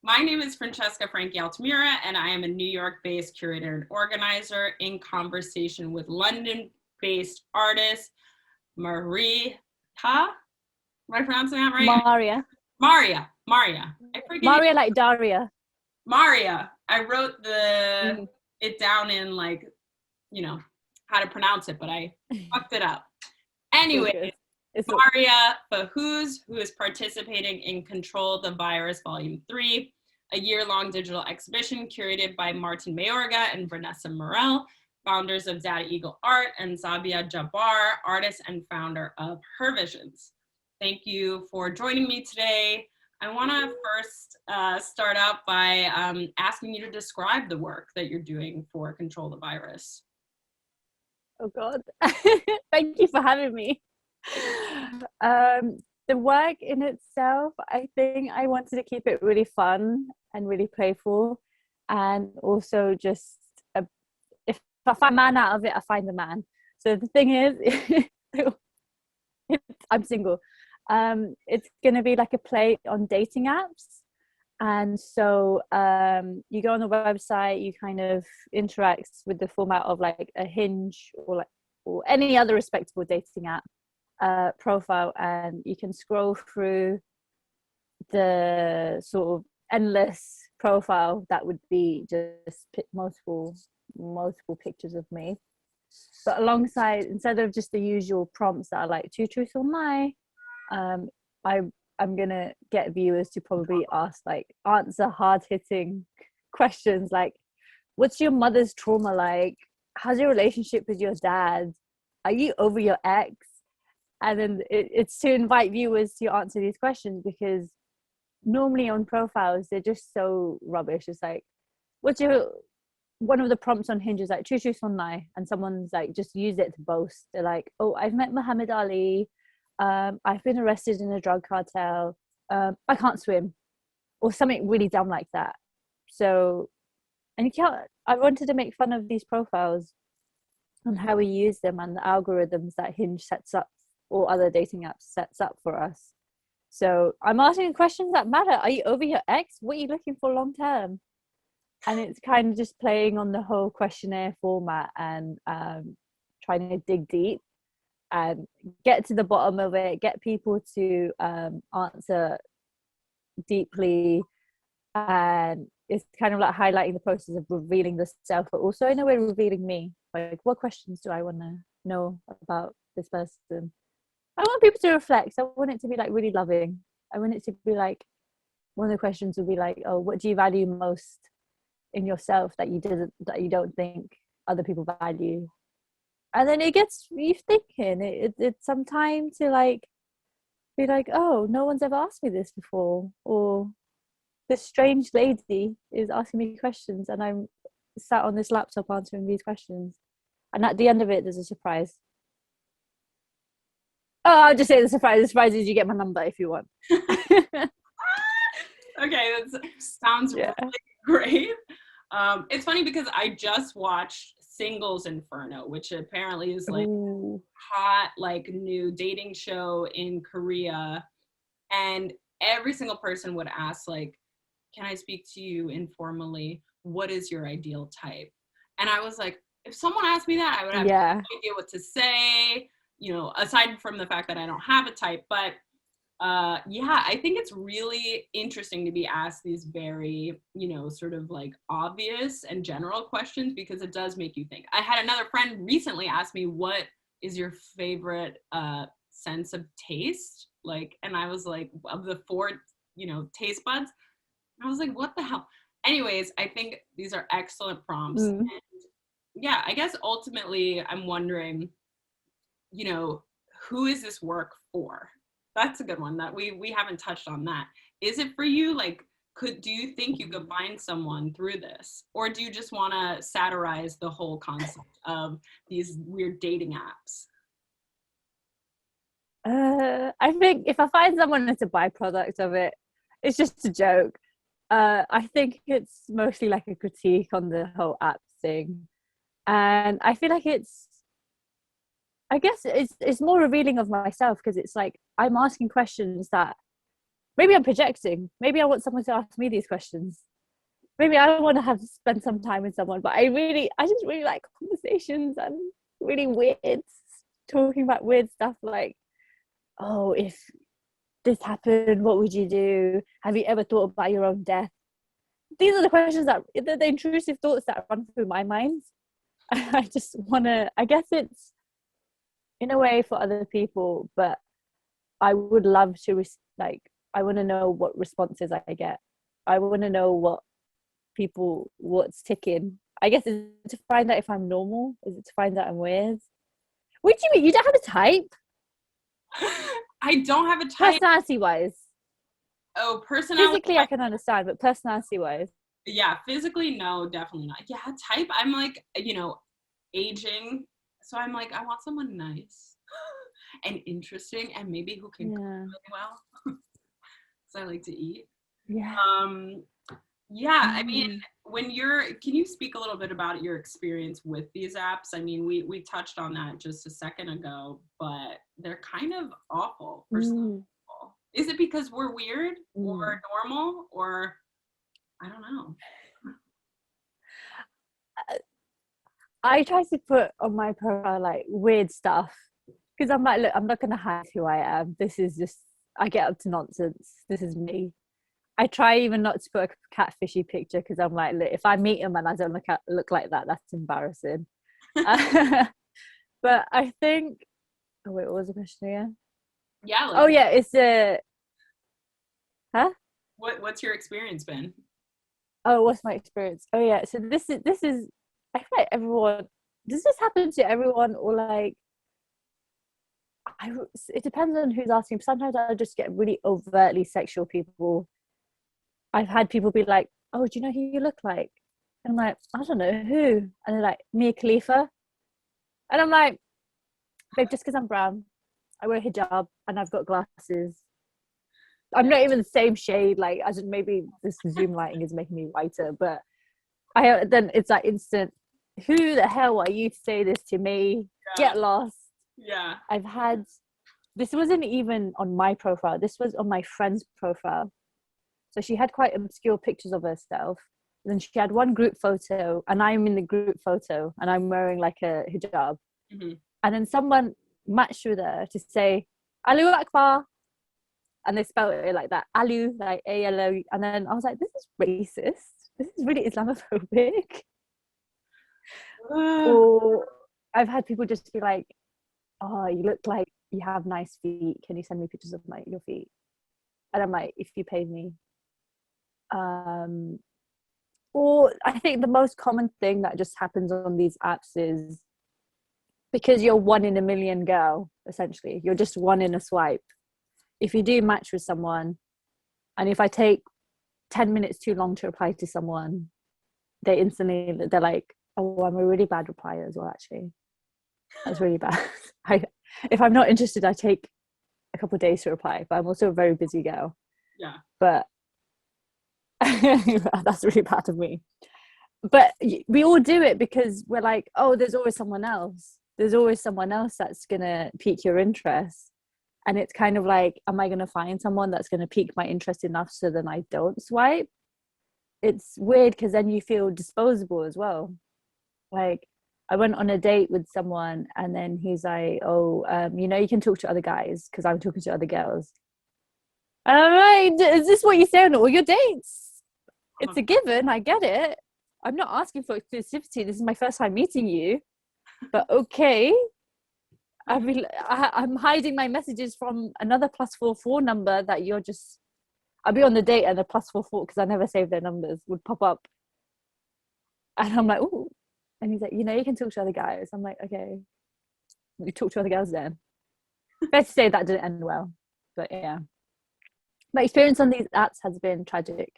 My name is Francesca Altamura, and I am a New York-based curator and organizer in conversation with London-based artist Maria. Am I pronouncing that right? Maria. I forget. Maria, like Daria. Maria. I wrote it down in how to pronounce it, but I fucked it up. Anyway, Maria Mahfooz, who is participating in Control the Virus Volume 3, a year-long digital exhibition curated by Martin Mayorga and Vanessa Morel, founders of Data Eagle Art, and Zabia Jabbar, artist and founder of Her Visions. Thank you for joining me today. I want to first start out by asking you to describe the work that you're doing for Control the Virus. Oh God, thank you for having me. The work in itself, I think I wanted to keep it really fun and really playful, and also just if I find a man out of it, I find the man. So the thing is, I'm single. It's gonna be like a play on dating apps, and so you go on the website, you kind of interact with the format of like a Hinge or any other respectable dating app profile, and you can scroll through the sort of endless profile that would be just multiple pictures of me, but alongside, instead of just the usual prompts that are like two truths or lie, I'm gonna get viewers to probably answer hard-hitting questions like, what's your mother's trauma like? How's your relationship with your dad? Are you over your ex? And then it's to invite viewers to answer these questions, because normally on profiles they're just so rubbish. It's like, one of the prompts on Hinge is like true truth or lie, and someone's like just use it to boast. They're like, oh, I've met Muhammad Ali, I've been arrested in a drug cartel, I can't swim, or something really dumb like that. So, and I wanted to make fun of these profiles and how we use them and the algorithms that Hinge sets up or other dating apps sets up for us. So I'm asking questions that matter. Are you over your ex? What are you looking for long term? And it's kind of just playing on the whole questionnaire format and trying to dig deep and get to the bottom of it, get people to answer deeply. And it's kind of like highlighting the process of revealing the self, but also in a way revealing me. Like, what questions do I want to know about this person? I want people to reflect. I want it to be like really loving. I want it to be like, one of the questions would be like, oh, what do you value most in yourself that you don't think other people value? And then it gets you thinking. It's some time to like be like, oh, no one's ever asked me this before, or this strange lady is asking me questions, and I'm sat on this laptop answering these questions. And at the end of it, there's a surprise. Oh, I'll just say the surprise. The surprise is you get my number if you want. Okay, that sounds really great. It's funny because I just watched Singles Inferno, which apparently is like hot, like new dating show in Korea. And every single person would ask like, can I speak to you informally? What is your ideal type? And I was like, if someone asked me that, I would have no idea what to say, aside from the fact that I don't have a type. But I think it's really interesting to be asked these very, sort of like obvious and general questions, because it does make you think. I had another friend recently ask me, what is your favorite sense of taste? Like, and I was like, of the 4, taste buds. I was like, what the hell? Anyways, I think these are excellent prompts. And yeah, I guess ultimately I'm wondering, who is this work for? That's a good one that we haven't touched on that. Is it for you? Like, do you think you could find someone through this? Or do you just want to satirize the whole concept of these weird dating apps? I think if I find someone that's a byproduct of it, it's just a joke. I think it's mostly like a critique on the whole app thing. And I feel like I guess it's more revealing of myself, because it's like I'm asking questions that maybe I'm projecting. Maybe I want someone to ask me these questions. Maybe I want to have spend some time with someone, but I just really like conversations and really weird, talking about weird stuff like, oh, if this happened, what would you do? Have you ever thought about your own death? These are the questions that the intrusive thoughts that run through my mind. I just want to, I guess it's in a way for other people, but I would love to like, I want to know what responses I get. I want to know what's ticking. I guess it's to find out if I'm normal. Is it to find out I'm weird? What do you mean? You don't have a type? I don't have a type. Personality wise. Oh, personality. Physically, I can understand, but personality wise. Yeah, physically, no, definitely not. Yeah, type, I'm like, aging. So I'm like, I want someone nice and interesting and maybe who can cook really well. So I like to eat. Yeah. Yeah, I mean, can you speak a little bit about your experience with these apps? I mean, we touched on that just a second ago, but they're kind of awful for some people. Is it because we're weird or normal, or I don't know? I try to put on my profile like weird stuff because I'm like, look, I'm not gonna hide who I am. This is just, I get up to nonsense. This is me. I try even not to put a catfishy picture because I'm like, look, if I meet him and I don't look like that, that's embarrassing. But I think, oh wait, what was the question again? Yeah. Oh yeah, it's huh? What's your experience been? Oh, what's my experience? Oh yeah, so this is I feel like everyone, does this happen to everyone, or like it depends on who's asking. Sometimes I just get really overtly sexual people. I've had people be like, oh, do you know who you look like? And I'm like, I don't know who. And they're like, Mia Khalifa. And I'm like, babe, just because I'm brown, I wear hijab and I've got glasses. I'm not even the same shade. Like, I just, maybe this Zoom lighting is making me whiter, but then it's like instant. Who the hell are you to say this to me? Yeah. Get lost. Yeah. I've had, this wasn't even on my profile. This was on my friend's profile. So she had quite obscure pictures of herself. And then she had one group photo, and I'm in the group photo, and I'm wearing like a hijab. Mm-hmm. And then someone matched with her to say, Alu Akbar. And they spelled it like that, Alu, like A-L-O. And then I was like, this is racist. This is really Islamophobic. Or I've had people just be like, oh, you look like you have nice feet. Can you send me pictures of your feet? And I'm like, if you paid me. Or I think the most common thing that just happens on these apps is because you're one in a million girl, essentially. You're just one in a swipe. If you do match with someone, and if I take 10 minutes too long to reply to someone, they're like, oh, I'm a really bad replier as well, actually. That's really bad. If I'm not interested, I take a couple of days to reply, but I'm also a very busy girl. Yeah. But that's really bad of me. But we all do it because we're like, oh, there's always someone else. There's always someone else that's going to pique your interest. And it's kind of like, am I going to find someone that's going to pique my interest enough so then I don't swipe? It's weird because then you feel disposable as well. Like, I went on a date with someone and then he's like, oh, you can talk to other guys because I'm talking to other girls. And I'm like, is this what you say on all your dates? It's a given. I get it. I'm not asking for exclusivity. This is my first time meeting you. But okay. I'm hiding my messages from another +44 number that you're just, I'll be on the date and the +44, because I never saved their numbers, would pop up. And I'm like, ooh. And he's like, you can talk to other guys. I'm like, okay. You talk to other girls then. Fair to say that didn't end well. But yeah. My experience on these apps has been tragic.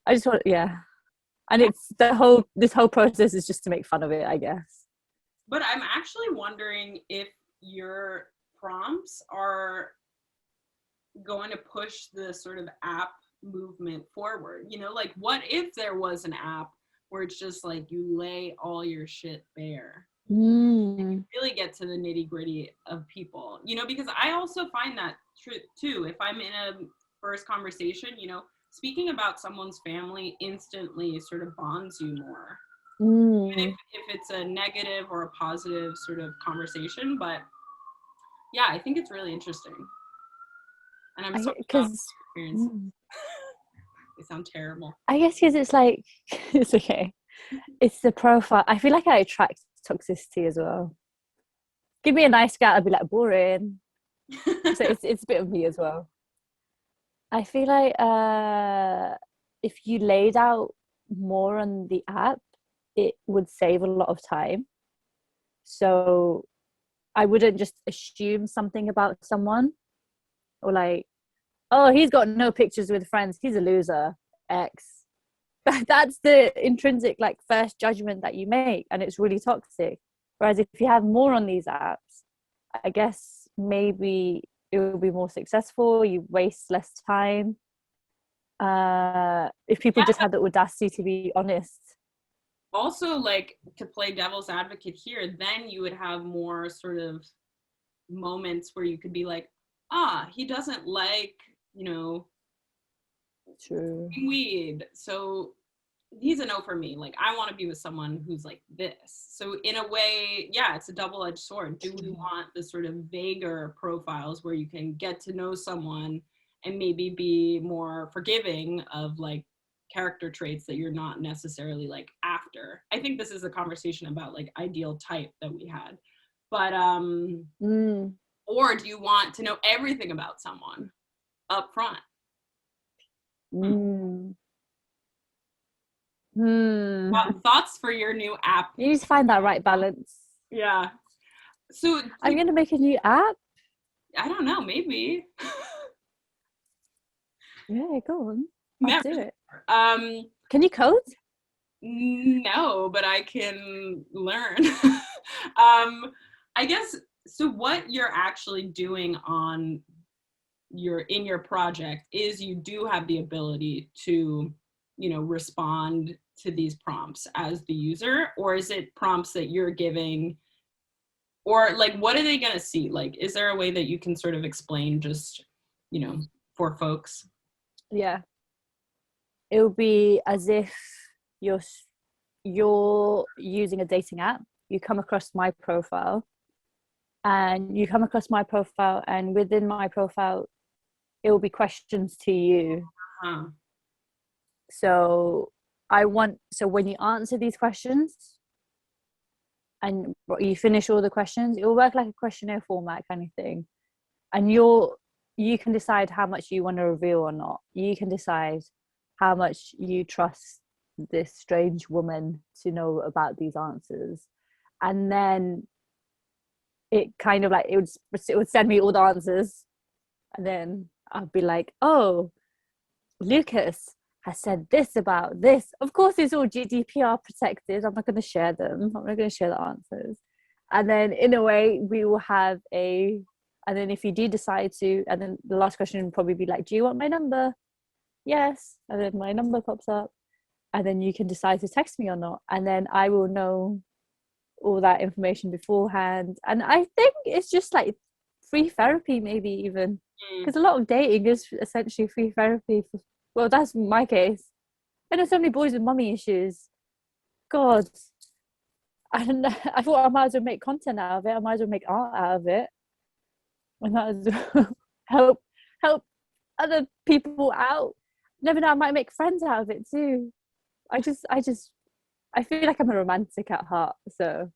I just want, yeah. And it's this whole process is just to make fun of it, I guess. But I'm actually wondering if your prompts are going to push the sort of app movement forward. Like, what if there was an app where it's just like you lay all your shit bare? And you really get to the nitty gritty of people, because I also find that too. If I'm in a first conversation, speaking about someone's family instantly sort of bonds you more. Even if it's a negative or a positive sort of conversation. But yeah, I think it's really interesting. And I'm sorry about my experience. They sound terrible. I guess because it's like, it's okay. It's the profile. I feel like I attract toxicity as well. Give me a nice guy, I'd be like, boring. So it's a bit of me as well. I feel like if you laid out more on the app, it would save a lot of time. So I wouldn't just assume something about someone, or like, oh, he's got no pictures with friends, he's a loser, X. That's the intrinsic like first judgment that you make, and it's really toxic. Whereas if you have more on these apps, I guess maybe it will be more successful, you waste less time. If people just had the audacity to be honest. Also, like, to play devil's advocate here, then you would have more sort of moments where you could be like, he doesn't like, True. weed, so he's a no for me. Like, I want to be with someone who's like this. So in a way, yeah, it's a double-edged sword. Do we want the sort of vaguer profiles where you can get to know someone and maybe be more forgiving of like character traits that you're not necessarily like after? I think this is a conversation about like ideal type that we had. But or do you want to know everything about someone up front? Thoughts for your new app? You need to find that right balance. Yeah. So I'm gonna make a new app. I don't know, maybe. Yeah, go on. I'll do it. Can you code? No, but I can learn. I guess so. What you're actually doing in your project is you do have the ability to, respond to these prompts as the user, or is it prompts that you're giving, or like what are they going to see? Like, is there a way that you can sort of explain just, for folks? Yeah, it will be as if you're using a dating app. You come across my profile, and within my profile it will be questions to you. So when you answer these questions and you finish all the questions, it will work like a questionnaire format kind of thing, and you can decide how much you want to reveal or not. You can decide how much you trust this strange woman to know about these answers, and then it kind of like it would send me all the answers, and then I'd be like, oh, Lucas has said this about this. Of course, it's all GDPR protected. I'm not going to share them. I'm not going to share the answers. And then in a way, we will have and then if you do decide to, and then the last question would probably be like, do you want my number? Yes. And then my number pops up. And then you can decide to text me or not. And then I will know all that information beforehand. And I think it's just like free therapy, maybe even. Because a lot of dating is essentially free therapy. Well, that's my case. I know so many boys with mummy issues. God. I don't know. I thought I might as well make content out of it. I might as well make art out of it. I might as well help other people out. Never know, I might make friends out of it too. I feel like I'm a romantic at heart. So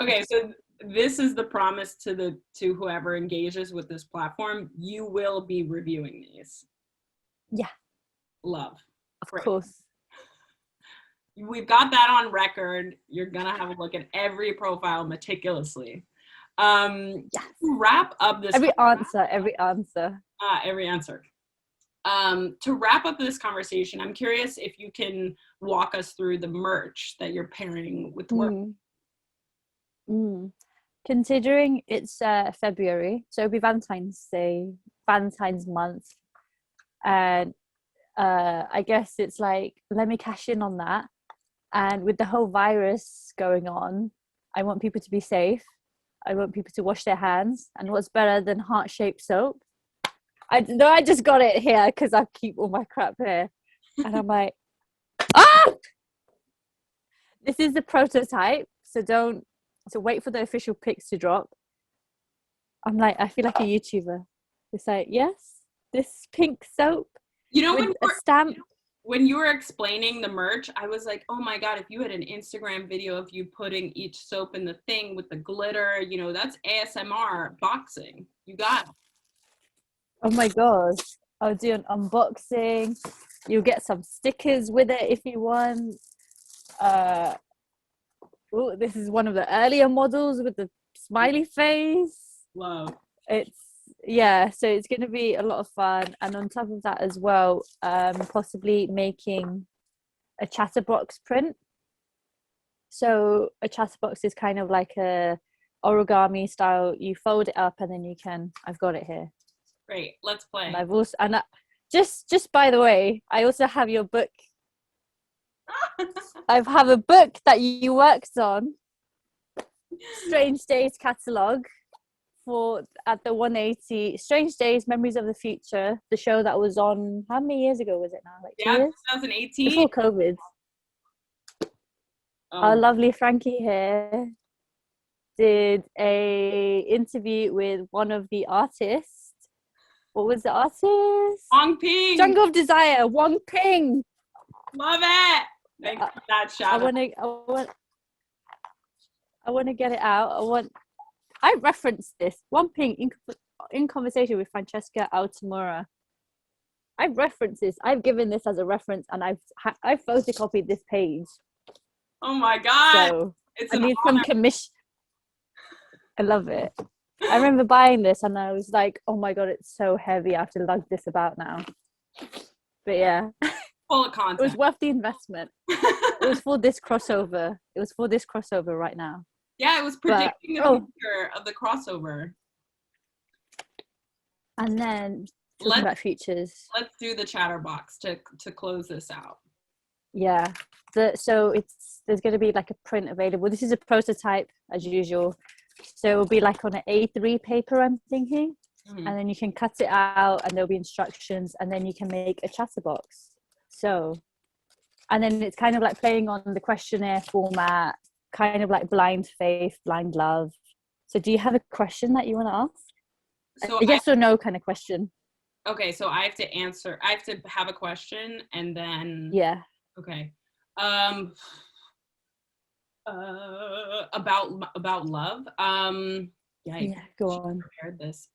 okay, so this is the promise to whoever engages with this platform. You will be reviewing these. Yeah. Love. Of course. We've got that on record. You're gonna have a look at every profile meticulously. To wrap up this every answer. To wrap up this conversation, I'm curious if you can walk us through the merch that you're pairing with the work. Considering it's February, so it'll be Valentine's Day, Valentine's month, and I guess it's like, let me cash in on that. And with the whole virus going on, I want people to be safe. I want people to wash their hands. And what's better than heart-shaped soap? I just got it here because I keep all my crap here. And I'm like, ah! This is the prototype. So wait for the official pics to drop. I'm like, I feel like a YouTuber. It's like, yes, this pink soap with a stamp. When you were explaining the merch, I was like, oh my God, if you had an Instagram video of you putting each soap in the thing with the glitter, you know, that's ASMR boxing. You got it. Oh my God. I'll do an unboxing. You'll get some stickers with it if you want. This is one of the earlier models with the smiley face. Love. So it's going to be a lot of fun. And on top of that as well, possibly making a chatterbox print. So a chatterbox is kind of like a origami style. You fold it up and then I've got it here. Great, let's play. And just by the way, I also have your book. I have a book that you worked on, Strange Days catalogue at the 180 Strange Days Memories of the Future, the show that was on, how many years ago was it now? Like 2 years? 2018 before COVID. Our lovely Frankie here did a interview with one of the artists. What was the artist? Wong Ping. Jungle of Desire, Wong Ping. Love it. Thanks for that shout out. I want to get it out. I referenced this Wong Ping in conversation with Francesca Altamura. I've referenced this. I've given this as a reference, and I've photocopied this page. Oh my God! So I need some commission. I love it. I remember buying this, and I was like, "Oh my God, it's so heavy. I have to lug this about now." But yeah, full of content. It was worth the investment. It was for this crossover. Right now. Yeah, it was predicting the future of the crossover. And then talking about futures. Let's do the chatterbox to close this out. Yeah. So there's going to be like a print available. This is a prototype as usual. So it'll be like on an A3 paper, I'm thinking. Mm-hmm. And then you can cut it out and there'll be instructions and then you can make a chatterbox. So, and then it's kind of like playing on the questionnaire format, kind of like blind faith, blind love. So do you have a question that you want to ask? So a yes or no kind of question. Okay, so I have to have a question and then yeah. Okay. About love. Yeah, go on. Prepared this.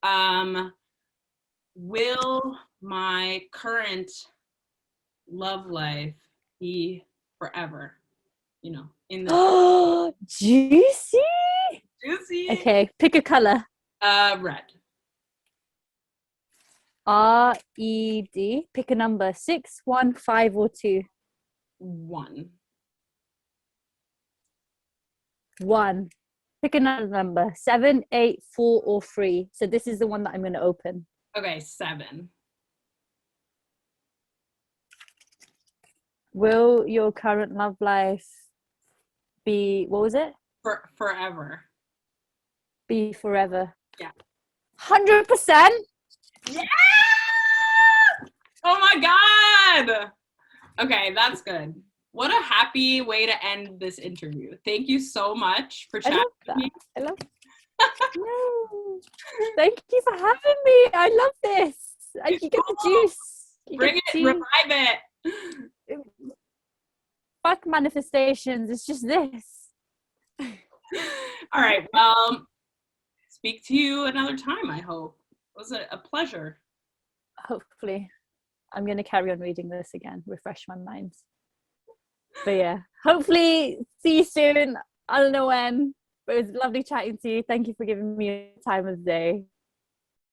Will my current love life be forever? You know, in the juicy. Okay, pick a color. Red. RED. Pick a number. 6, 1, 5, or 2. 1. 1. Pick another number. 7, 8, 4, or 3. So this is the one that I'm going to open. Okay, 7. Will your current love life be, what was it? Forever. Be forever. Yeah. 100%? Yeah! Oh my God! Okay, that's good. What a happy way to end this interview. Thank you so much for chatting with me. I love that. No. Thank you for having me. I love this. You get the juice. Bring it, revive it. Fuck manifestations. It's just this. All right. Well, speak to you another time, I hope. It was a pleasure. Hopefully. I'm going to carry on reading this again, refresh my mind. But yeah, hopefully see you soon. I don't know when, but it was lovely chatting to you. Thank you for giving me your time of the day.